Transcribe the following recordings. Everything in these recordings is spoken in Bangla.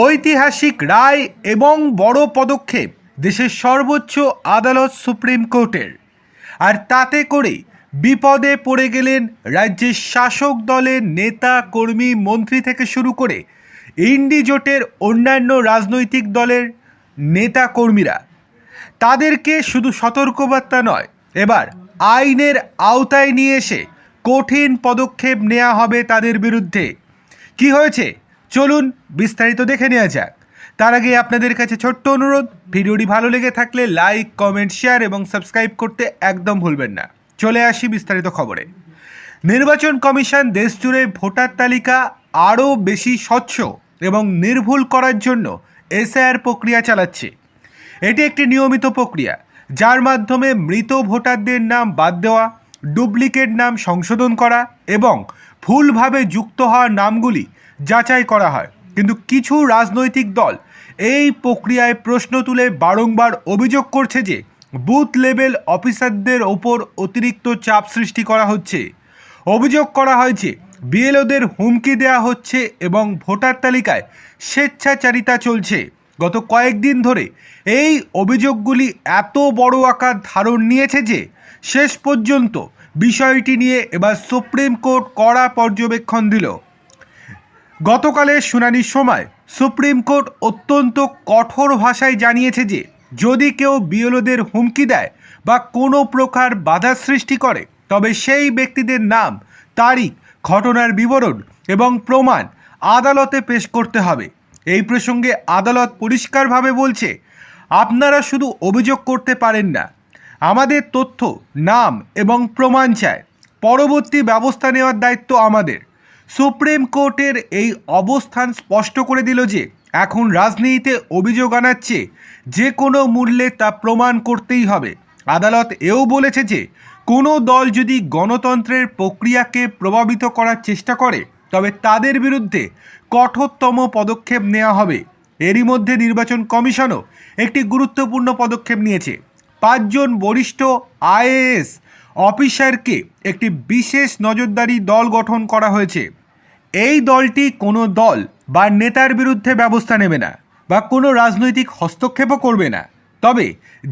ঐতিহাসিক রায় এবং বড় পদক্ষেপ দেশের সর্বোচ্চ আদালত সুপ্রিম কোর্টের। আর তাতে করে বিপদে পড়ে গেলেন রাজ্যের শাসক দলের নেতা কর্মী মন্ত্রী থেকে শুরু করে ইন্ডি জোটের অন্যান্য রাজনৈতিক দলের নেতা কর্মীরা। তাদেরকে শুধু সতর্কবার্তা নয়, এবার আইনের আওতায় নিয়ে এসে কঠিন পদক্ষেপ নেওয়া হবে তাদের বিরুদ্ধে। কি হয়েছে চলুন বিস্তারিত দেখে নেওয়া যাক। তার আগে আপনাদের কাছে ছোট্ট অনুরোধ, ভিডিওটি ভালো লেগে থাকলে লাইক, কমেন্ট, শেয়ার এবং সাবস্ক্রাইব করতে একদম ভুলবেন না। চলে আসি বিস্তারিত খবরে। নির্বাচন কমিশন দেশজুড়ে ভোটার তালিকা আরও বেশি স্বচ্ছ এবং নির্ভুল করার জন্য এসআইআর প্রক্রিয়া চালাচ্ছে। এটি একটি নিয়মিত প্রক্রিয়া যার মাধ্যমে মৃত ভোটারদের নাম বাদ দেওয়া, ডুপ্লিকেট নাম সংশোধন করা এবং ভুলভাবে যুক্ত হওয়া নামগুলি যাচাই করা হয়। কিন্তু কিছু রাজনৈতিক দল এই প্রক্রিয়ায় প্রশ্ন তুলে বারংবার অভিযোগ করছে যে বুথ লেভেল অফিসারদের ওপর অতিরিক্ত চাপ সৃষ্টি করা হচ্ছে। অভিযোগ করা হয়েছে বিএলওদের হুমকি দেওয়া হচ্ছে এবং ভোটার তালিকায় স্বেচ্ছাচারিতা চলছে। গত কয়েকদিন ধরে এই অভিযোগগুলি এত বড় আকার ধারণ নিয়েছে যে শেষ পর্যন্ত বিষয়টি নিয়ে এবার সুপ্রিম কোর্ট কড়া পর্যবেক্ষণ দিল। গতকালের শুনানির সময় সুপ্রিম কোর্ট অত্যন্ত কঠোর ভাষায় জানিয়েছে যে যদি কেউ বিএলওদের হুমকি দেয় বা কোনো প্রকার বাধা সৃষ্টি করে তবে সেই ব্যক্তিদের নাম, তারিখ, ঘটনার বিবরণ এবং প্রমাণ আদালতে পেশ করতে হবে। এই প্রসঙ্গে আদালত পরিষ্কারভাবে বলছে, আপনারা শুধু অভিযোগ করতে পারেন না, আমাদের তথ্য, নাম এবং প্রমাণ চায়। পরবর্তী ব্যবস্থা নেওয়ার দায়িত্ব আমাদের। সুপ্রিম কোর্টের এই অবস্থান স্পষ্ট করে দিল যে এখন রাজনীতিতে অভিযোগ আনাচ্ছে যে কোনো মূল্যে তা প্রমাণ করতেই হবে। আদালত এও বলেছে যে কোনো দল যদি গণতন্ত্রের প্রক্রিয়াকে প্রভাবিত করার চেষ্টা করে তবে তাদের বিরুদ্ধে কঠোরতম পদক্ষেপ নেওয়া হবে। এরই মধ্যে নির্বাচন কমিশনও একটি গুরুত্বপূর্ণ পদক্ষেপ নিয়েছে। 5 জন বরিষ্ঠ আইএএস অফিসারকে একটি বিশেষ নজরদারি দল গঠন করা হয়েছে। এই দলটি কোনো দল বা নেতার বিরুদ্ধে ব্যবস্থা নেবে না বা কোনো রাজনৈতিক হস্তক্ষেপও করবে না, তবে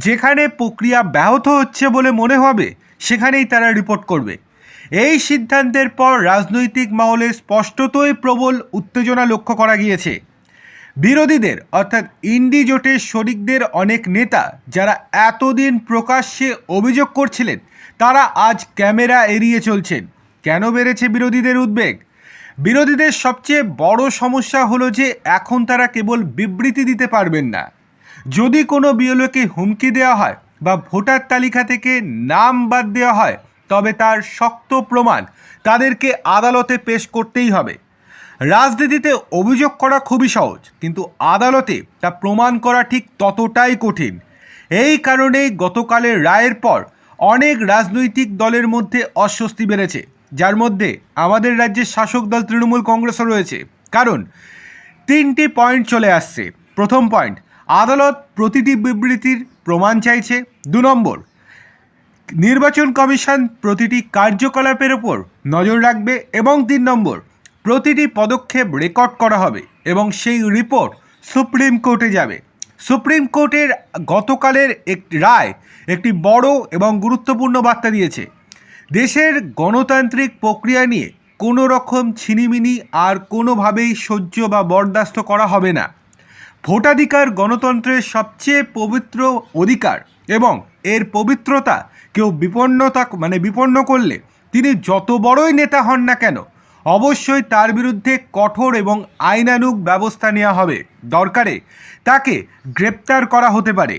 যেখানে প্রক্রিয়া ব্যাহত হচ্ছে বলে মনে হবে সেখানেই তারা রিপোর্ট করবে। এই সিদ্ধান্তের পর রাজনৈতিক মহলে স্পষ্টতই প্রবল উত্তেজনা লক্ষ্য করা গিয়েছে। বিরোধীদের অর্থাৎ ইন্ডি জোটের শরিকদের অনেক নেতা যারা এতদিন প্রকাশ্যে অভিযোগ করছিলেন তারা আজ ক্যামেরা এড়িয়ে চলছেন। কেন বেড়েছে বিরোধীদের উদ্বেগ? বিরোধীদের সবচেয়ে বড় সমস্যা হলো যে এখন তারা কেবল বিবৃতি দিতে পারবেন না। যদি কোনো বিএলওকে হুমকি দেওয়া হয় বা ভোটার তালিকা থেকে নাম বাদ দেওয়া হয় তবে তার শক্ত প্রমাণ তাদেরকে আদালতে পেশ করতেই হবে। রাজনীতিতে অভিযোগ করা খুবই সহজ, কিন্তু আদালতে তা প্রমাণ করা ঠিক ততটাই কঠিন। এই কারণেই গতকালের রায়ের পর অনেক রাজনৈতিক দলের মধ্যে অস্বস্তি বেড়েছে, যার মধ্যে আমাদের রাজ্যের শাসক দল তৃণমূল কংগ্রেসও রয়েছে। কারণ 3টি পয়েন্ট চলে আসছে। প্রথম পয়েন্ট, আদালত প্রতিটি বিবৃতির প্রমাণ চাইছে। 2 নম্বর, নির্বাচন কমিশন প্রতিটি কার্যকলাপের ওপর নজর রাখবে। এবং 3 নম্বর, প্রতিটি পদক্ষেপ রেকর্ড করা হবে এবং সেই রিপোর্ট সুপ্রিম কোর্টে যাবে। সুপ্রিম কোর্টের গতকালের রায় একটি বড় এবং গুরুত্বপূর্ণ বার্তা দিয়েছে। দেশের গণতান্ত্রিক প্রক্রিয়া নিয়ে কোনো রকম ছিনিমিনি আর কোনোভাবেই সহ্য বা বরদাস্ত করা হবে না। ভোটাধিকার গণতন্ত্রের সবচেয়ে পবিত্র অধিকার এবং এর পবিত্রতা কেউ বিপন্ন করলে তিনি যত বড়ই নেতা হন না কেন অবশ্যই তার বিরুদ্ধে কঠোর এবং আইনানুগ ব্যবস্থা নেওয়া হবে। দরকারে তাকে গ্রেপ্তার করা হতে পারে।